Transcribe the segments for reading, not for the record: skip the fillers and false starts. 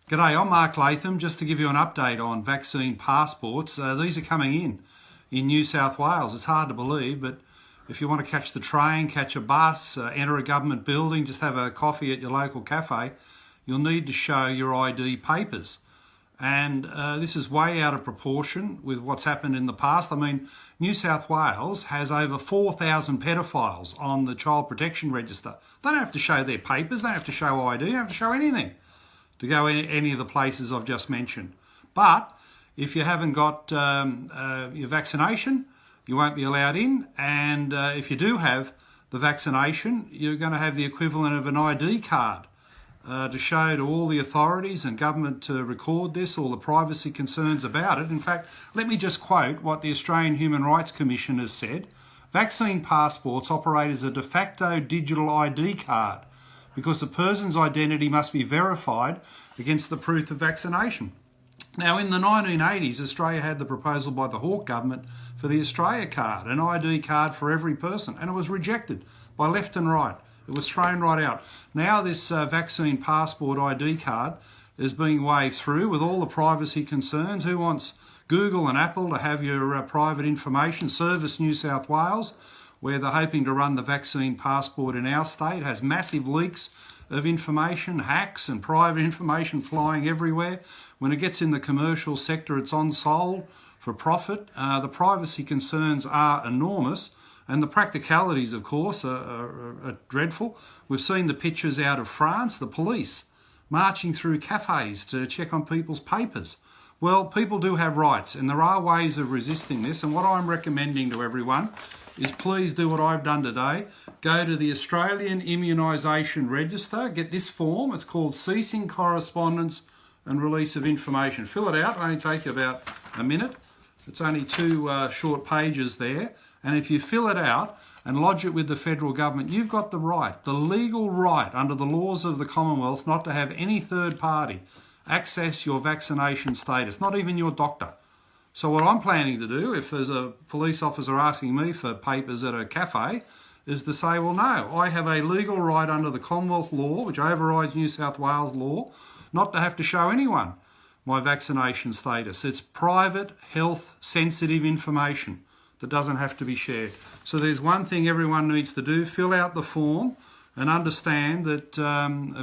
G'day, I'm Mark Latham. Just to give you an update on vaccine passports, these are coming in New South Wales. It's hard to believe, but if you want to catch the train, catch a bus, enter a government building, just have a coffee at your local cafe, you'll need to show your ID papers. And this is way out of proportion with what's happened in the past. I mean, New South Wales has over 4,000 pedophiles on the Child Protection Register. They don't have to show their papers, they don't have to show ID, they don't have to show anything to go in any of the places I've just mentioned. But if you haven't got your vaccination, you won't be allowed in. And if you do have the vaccination, you're going to have the equivalent of an ID card to show to all the authorities and government to record this, all the privacy concerns about it. In fact, let me just quote what the Australian Human Rights Commission has said. Vaccine passports operate as a de facto digital ID card because the person's identity must be verified against the proof of vaccination. Now, in the 1980s, Australia had the proposal by the Hawke government for the Australia card, an ID card for every person, and it was rejected by left and right. It was thrown right out. Now this vaccine passport ID card is being waved through with all the privacy concerns. Who wants Google and Apple to have your private information? Service New South Wales, where they're hoping to run the vaccine passport in our state, has massive leaks of information, hacks and private information flying everywhere. When it gets in the commercial sector, it's on sold for profit. The privacy concerns are enormous, and the practicalities, of course, are dreadful. We've seen the pictures out of France, the police marching through cafes to check on people's papers. Well, people do have rights, and there are ways of resisting this, and what I'm recommending to everyone is please do what I've done today. Go to the Australian Immunisation Register, get this form. It's called Ceasing Correspondence and Release of Information. Fill it out, it'll only take you about a minute. It's only two short pages there. And if you fill it out and lodge it with the federal government, you've got the right, the legal right under the laws of the Commonwealth, not to have any third party access your vaccination status, not even your doctor. So what I'm planning to do, if there's a police officer asking me for papers at a cafe, is to say, well, no, I have a legal right under the Commonwealth law, which overrides New South Wales law, not to have to show anyone my vaccination status. It's private, health, sensitive information that doesn't have to be shared. So there's one thing everyone needs to do: fill out the form and understand that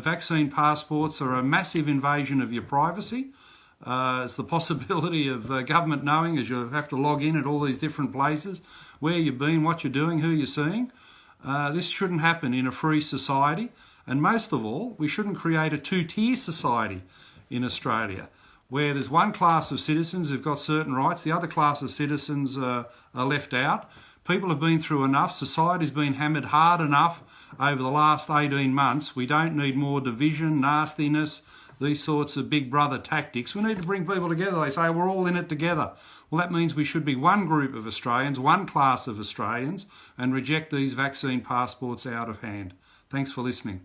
vaccine passports are a massive invasion of your privacy. It's the possibility of government knowing, as you have to log in at all these different places, where you've been, what you're doing, who you're seeing. This shouldn't happen in a free society. And most of all, we shouldn't create a two-tier society in Australia, where there's one class of citizens who've got certain rights, the other class of citizens are left out. People have been through enough. Society's been hammered hard enough over the last 18 months. We don't need more division, nastiness, these sorts of big brother tactics. We need to bring people together. They say we're all in it together. Well, that means we should be one group of Australians, one class of Australians, and reject these vaccine passports out of hand. Thanks for listening.